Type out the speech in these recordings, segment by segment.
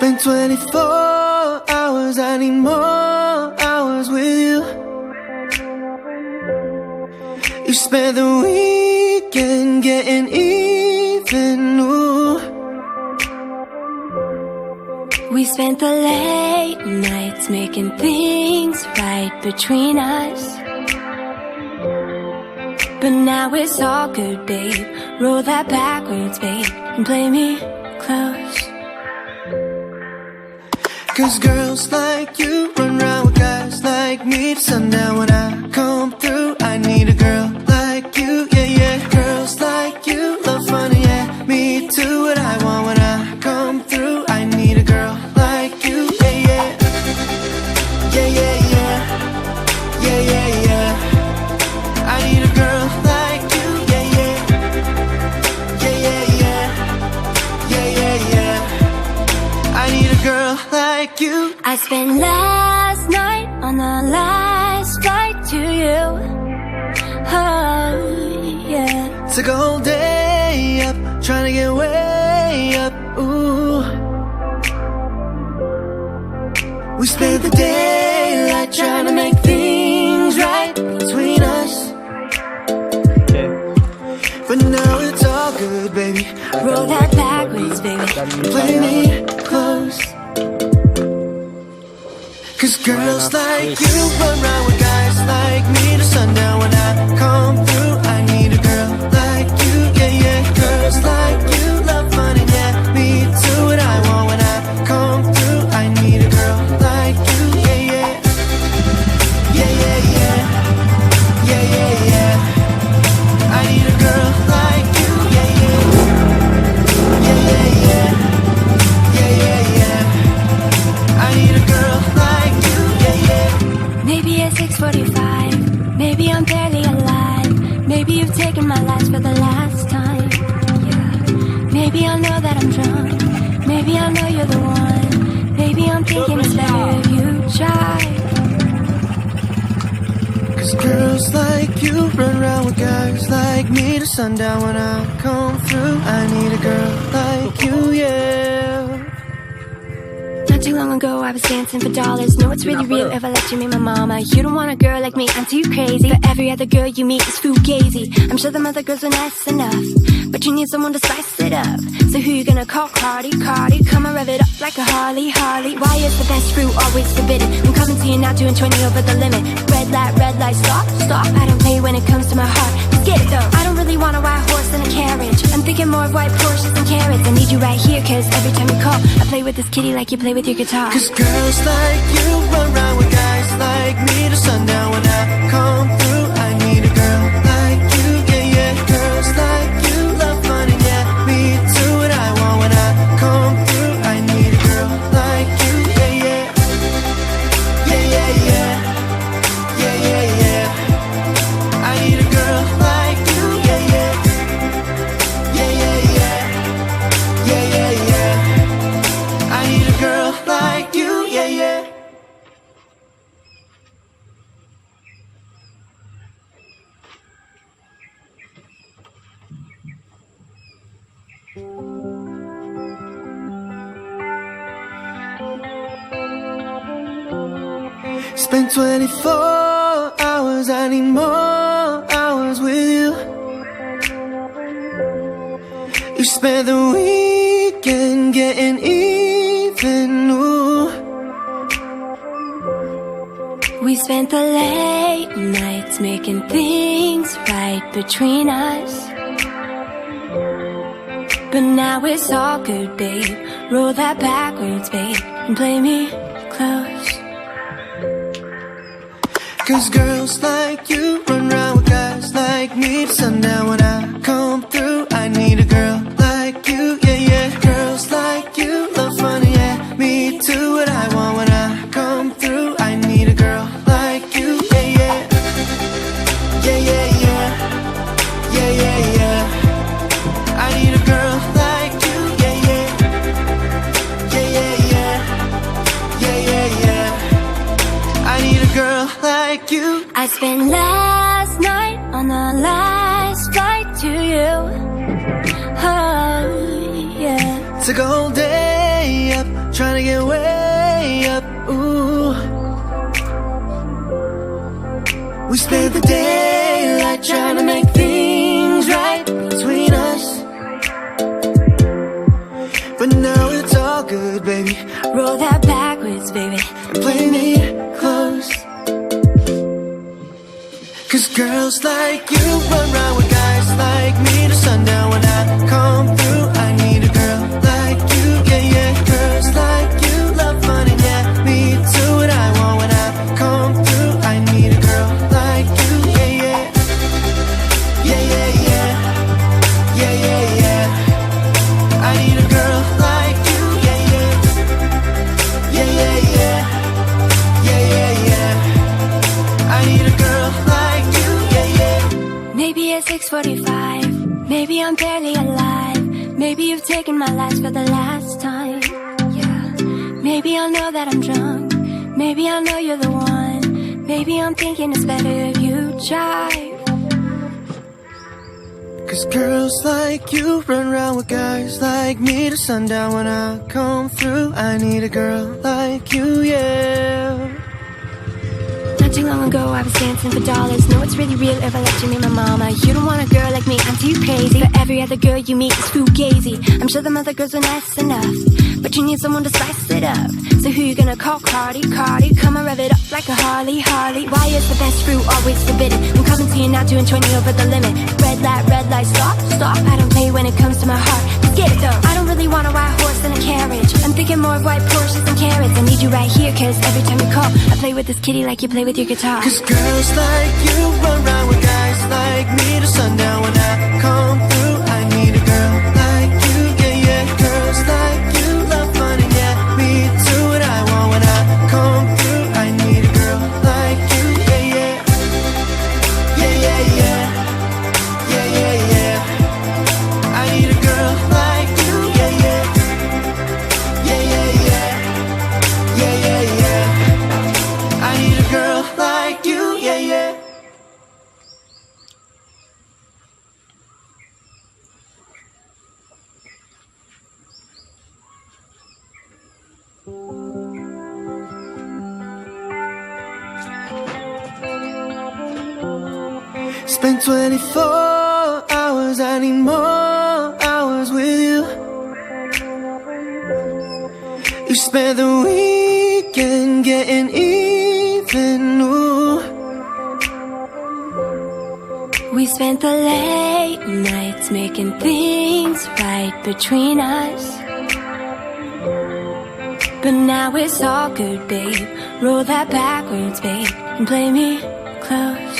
Spent 24 hours, I need more hours with you. You spent the weekend getting even, ooh. We spent the late nights making things right between us. But now it's all good, babe. Roll that backwards, babe, and play me close. 'Cause girls like you run around with guys like me till sundown. When I come through, I need a girl like you, yeah, yeah. Girls like you love funny, yeah. Me too, what I want when I come through. I need a girl like you, yeah, yeah. Yeah, yeah, yeah. Yeah, yeah, yeah. I need a girl like you, yeah, yeah. Yeah, yeah, yeah. Yeah, yeah, yeah. I need a girl like you. I spent last night on the last flight to you. Oh, yeah. Took a whole day up, trying to get way up, ooh. We spent the daylight trying to make things right between us. But now it's all good, baby. Roll that backwards, baby. Play me close. 'Cause girls like you run around with guys like me till sundown. When I come through, I need a girl like you, yeah, yeah. Girls like you love funny, yeah. Me too, what I want when I come through. I need a girl like you, yeah, yeah. Yeah, yeah, yeah. Yeah, yeah, yeah. I need a girl like you, yeah, yeah. Yeah, yeah, yeah. Yeah, yeah, yeah. I need a girl like you, yeah, yeah. Maybe at 6:45, maybe I'm barely alive. Maybe you've taken my last for the last time, yeah. Maybe I know that I'm drunk, maybe I know you're the one. Maybe I'm thinking it's better if you try. 'Cause girls like you run around with guys like me till sundown. When I come through, I need a girl like you, yeah. Not too long ago I was dancing for dollars. No, it's really real if I let you meet my mama. You don't want a girl like me, I'm too crazy. But every other girl you meet is fugazi. I'm sure them other girls are nice enough, but you need someone to spice it up. So who you gonna call? Cardi, Cardi. Come and rev it up like a Harley, Harley. Why is the best fruit always forbidden? I'm coming to you now, doing 20 over the limit. Red light, stop, stop. I don't play when it comes to my heart. Let's get it though. I don't really want a white horse and a carriage. I'm thinking more of white Porsches and carrots. I need you right here, 'cause every time you call, I play with this kitty like you play with your guitar. 'Cause girls like you run around with guys like me till sundown. When I come through, I need a girl like you, yeah, yeah. Girls like you love funny, yeah. Me too, what I want when I come through. I need a girl like you, yeah, yeah. Yeah, yeah, yeah. Yeah, yeah, yeah. I need a girl like you, yeah, yeah. Yeah, yeah, yeah. Yeah, yeah, yeah. I need a girl like you, yeah, yeah. Spent 24 hours, I need more hours with you. You spent the weekend getting even, ooh. We spent the late nights making things right between us. But now it's all good, babe. Roll that backwards, babe, and play me close. 'Cause girls like you run around with guys like me till sundown. When I come through, I need a girl like you, yeah, yeah. Girls like you love funny, yeah. Me too, what I want when I come through. I need a girl like you, yeah, yeah. Yeah, yeah, yeah. Yeah, yeah, yeah. I need a girl like you, yeah, yeah. Yeah, yeah, yeah. Yeah, yeah, yeah. I need a girl like you. I spent last night on the last flight to you. Oh, yeah. Took a whole day up, trying to get way up. Ooh, we spent the daylight trying to make things right between us, but now it's all good, baby. Roll that backwards, baby, And play me close. 'Cause girls like you run around with guys like me till sundown. When I come through, I need a girl like you, yeah, yeah. Girls like you love fun and yeah, me too. What I want when I come through, I need a girl like you, yeah, yeah. Yeah, yeah, yeah. Yeah, yeah, yeah. I need a girl like you, yeah, yeah. Yeah, yeah, yeah. Yeah, yeah, yeah. I need a girl like you, yeah, yeah. Maybe at 6:45, maybe I'm barely alive. Maybe you've taken my last for the last time, yeah. Maybe I'll know that I'm drunk, maybe I'll know you're the one. Maybe I'm thinking it's better if you drive. 'Cause girls like you run around with guys like me till sundown. When I come through, I need a girl like you, yeah. Not too long ago I was dancing for dollars. No, it's really real if I let you meet my mama. You don't want a girl like me, I'm too crazy. But every other girl you meet is fugazi. I'm sure them other girls are nice enough, but you need someone to spice it up. So who you gonna call? Cardi, Cardi. Come and rev it up like a Harley, Harley. Why is the best fruit always forbidden? I'm coming to you now, doing 20 over the limit. Red light, stop, stop. I don't play when it comes to my heart. Let's get it though. I don't really want a white horse and a carriage. I'm thinking more of white Porsches and carrots. I need you right here, 'cause every time you call, I play with this kitty like you play with your guitar. 'Cause girls like you run around with guys like me till sundown. When I come through, I need a girl like you, yeah, yeah. Girls like you love fun and yeah, me too. What I want when I come through, I need a girl like you, yeah, yeah. Yeah, yeah, yeah. Yeah, yeah, yeah. I need a girl like you, yeah, yeah. Yeah, yeah, yeah. Yeah, yeah, yeah. I need a girl like you, yeah, yeah. Spent 24 hours, I need more hours with you. You spent the weekend getting even, ooh. We spent the late nights making things right between us, but now it's all good, babe. Roll that backwards, babe, and play me close.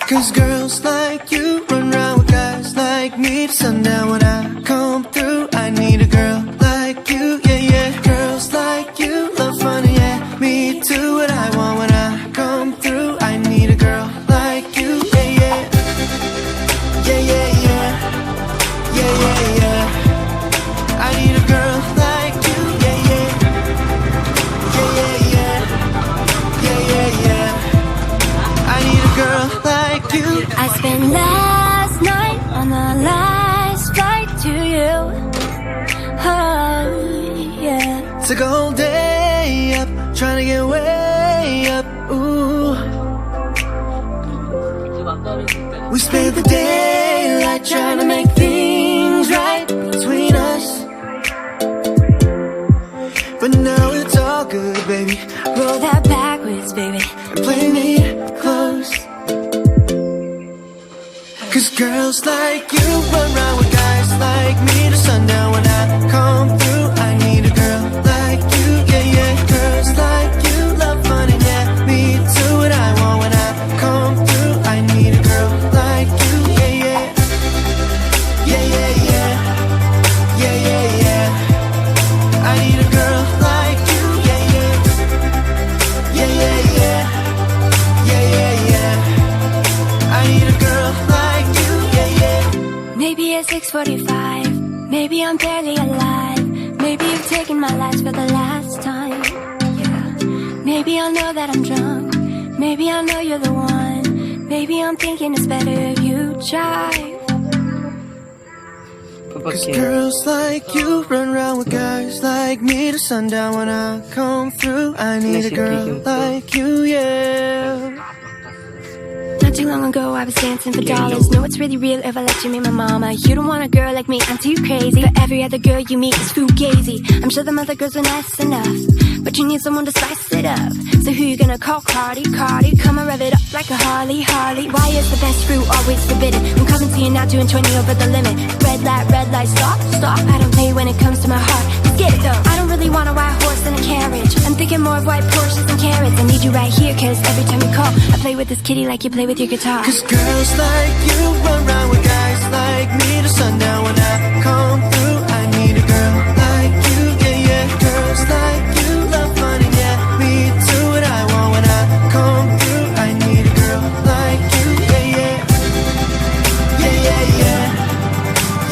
'Cause girls like you run around with guys like me till sundown. When I come through, I need a girl like you, yeah, yeah. Girls like you love fun, yeah, me too. What I want when I come through, I need a girl like you, yeah, yeah. Yeah, yeah, yeah. Yeah, yeah, yeah. I need a girl like you, yeah, yeah. Yeah, yeah, yeah. Yeah, yeah, yeah. I need a girl like you. I spent last night on the last flight to you. Oh, yeah. Took a whole day up, trying to get way up, ooh. We spent the daylight trying to make things right between us, but now it's all good, baby. Roll that backwards, baby, And play me close. 'Cause girls like you run around with guys like me till sundown. When I come through, I need a girl like you, yeah, yeah. Girls like you love fun and yeah, me too. What I want when I come through, I need a girl like you, yeah, yeah. Yeah, yeah, yeah. Yeah, yeah, yeah. I need a girl like you, yeah, yeah. Yeah, yeah, yeah. Yeah, yeah, yeah. I need a girl like you, yeah, yeah. Maybe at 6:45, maybe I'm barely alive. Maybe you've taken my last for the last time, yeah. Maybe I'll know that I'm drunk, maybe I'll know you're the one. Maybe I'm thinking it's better if you drive. Cause girls like you run around with guys like me to sundown. When I come through, I need a girl like you, yeah. Not too long ago I was dancing for dollars. No, it's really real if I let you meet my mama. You don't want a girl like me, I'm too crazy. But every other girl you meet is fugazi. I'm sure them other girls are nice enough, but you need someone to spice it up. So who you gonna call? Cardi, Cardi. Come and rev it up like a Harley, Harley. Why is the best fruit always forbidden? I'm coming to you now doing 20 over the limit. Red light, stop, stop. I don't play when it comes to my heart. Let's get it though. I don't really want a white horse and a carriage. I'm thinking more of white Porsches and carrots. I need you right here, cause every time you call, I play with this kitty like you play with your guitar. Cause girls like you run around with guys like me to sundown. When I come through, I need a girl like you, yeah, yeah. Girls like you love money, yeah. Me do what I want. When I come through, I need a girl like you, yeah, yeah. Yeah, yeah, yeah.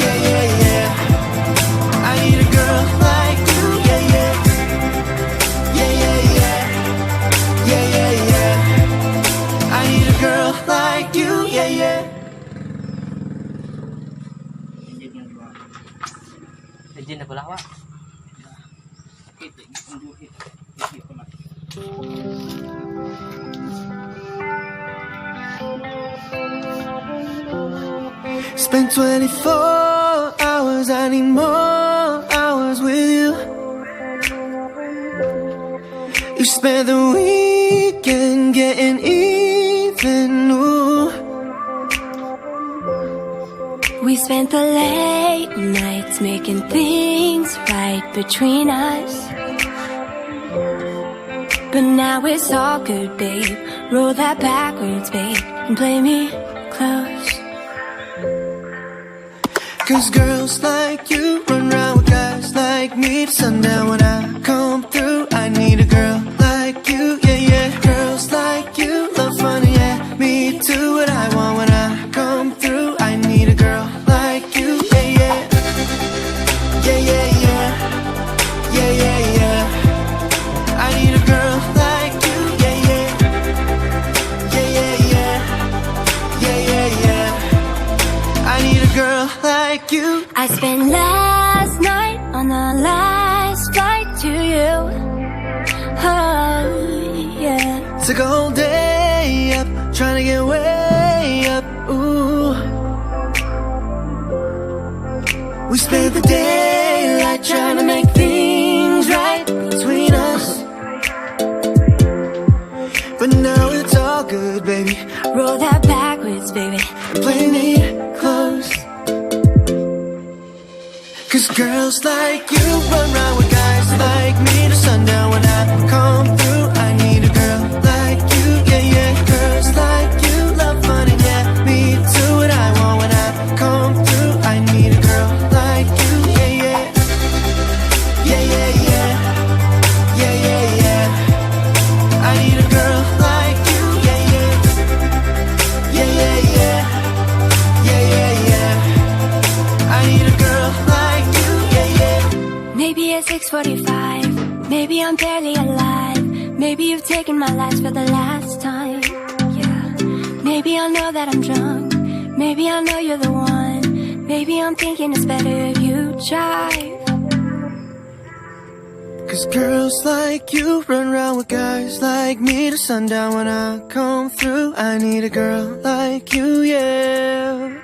Yeah, yeah, yeah. I need a girl like you, yeah, yeah. Yeah, yeah, yeah. Yeah, yeah, yeah. I need a girl like you, yeah, yeah. Izin dah pula awak. Spent 24 hours, I need more hours with you. You spent the weekend getting even, ooh. We spent the late nights making things right between us. But now it's all good, babe. Roll that backwards, babe, and play me close. Cause girls like you run around with guys like me to sundown. When I come through, I need a girl like you, yeah, yeah. Girls like you love money, yeah. Me do what I want. When I come through, I need a girl like you, yeah, yeah. Yeah, yeah, yeah. Yeah, yeah, yeah. I need a girl like you, yeah, yeah. Yeah, yeah, yeah. Yeah, yeah, yeah. I need a girl like you. I spent last night on the last flight to you. Oh, yeah. Took a whole day up, trying to get way up, ooh. We spent the daylight trying to make things right between us. But now it's all good, baby. Roll that backwards, baby. Play me close. Cause girls like you run around with guys like me to sundown. When I come through, I need a girl like you, yeah, yeah. Girls like you love money, yeah. Me do what I want. When I come through, I need a girl like you, yeah, yeah. Yeah, yeah, yeah. Yeah, yeah, yeah. I need a girl like you, yeah, yeah. Yeah, yeah, yeah. Yeah, yeah, yeah. I need a girl like you, yeah, yeah. Maybe it's 6:45. Maybe I'm barely alive. Maybe you've taken my life for the last time. Yeah. Maybe I know that I'm drunk. Maybe I know you're the one. Maybe I'm thinking it's better if you drive. Cause girls like you run around with guys like me to sundown. When I come through, I need a girl like you, yeah.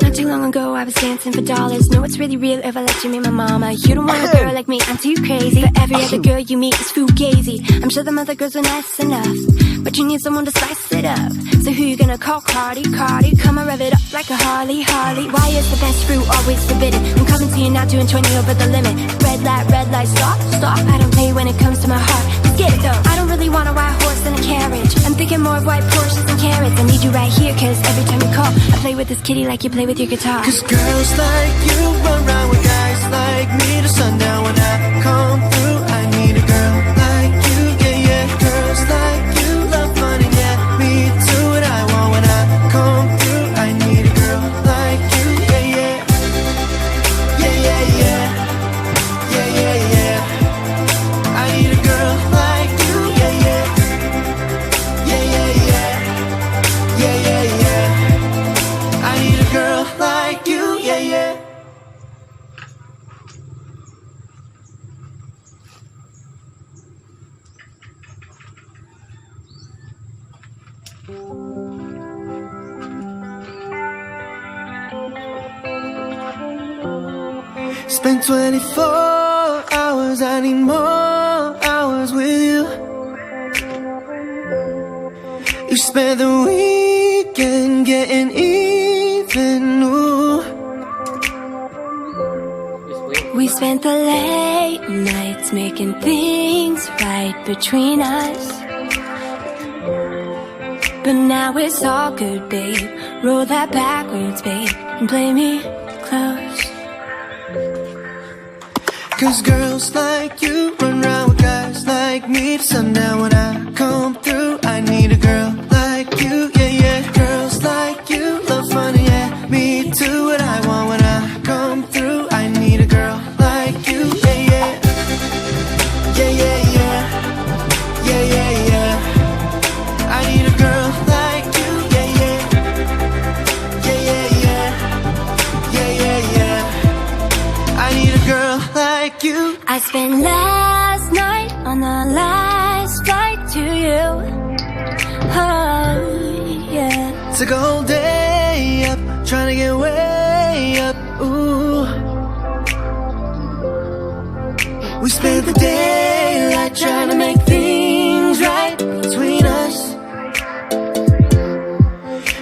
Not too long ago I was dancing for dollars. No, it's really real if I let you meet my mama. You don't want a girl like me, I'm too crazy. But every other girl you meet is fugazi. I'm sure them other girls are nice enough, but you need someone to spice it up. So who you gonna call? Cardi, Cardi. Come and rev it up like a Harley, Harley. Why is the best fruit always forbidden? I'm coming to you now doing 20 over the limit. Red light, stop, stop. I don't play when it comes to my heart. Let's get it though. I don't really want a white horse and a carriage. I'm thinking more of white Porsches and carrots. I need you right here, cause every time you call, I play with this kitty like you play with your guitar. Cause girls like you run around with guys like me to sundown. When I come through, I need a girl like you, yeah, yeah. Girls like you love money, yeah. Me do what I want. When I come through, I need a girl like you, yeah, yeah. Yeah, yeah, yeah. Yeah, yeah, yeah. I need a girl like you, yeah, yeah. Yeah, yeah, yeah. Yeah, yeah, yeah. I need a girl like you, yeah, yeah. Spent 24 hours, I need more hours with you. You spent the weekend getting even, ooh. We spent the late nights making things right between us. But now it's all good, babe. Roll that backwards, babe, and play me close. 'Cause girls like you run around with guys like me to sundown. When I come through, I need a girl like you, yeah, yeah. Girls like you love fun, yeah. Me too, what I want when I come through. I need a girl like you, yeah, yeah. Yeah, yeah, yeah. Yeah, yeah, yeah. I need a girl like you, yeah, yeah. Yeah, yeah, yeah. Yeah, yeah, yeah. I need a girl like you. I spent last night on the last flight to you. Oh, yeah. Took a whole day up, trying to get way up, ooh. We spent the daylight trying to make things right between us.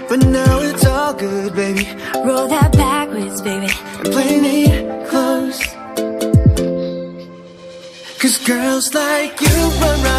But now it's all good, baby. Roll that backwards, baby, And play me close. 'Cause girls like you run around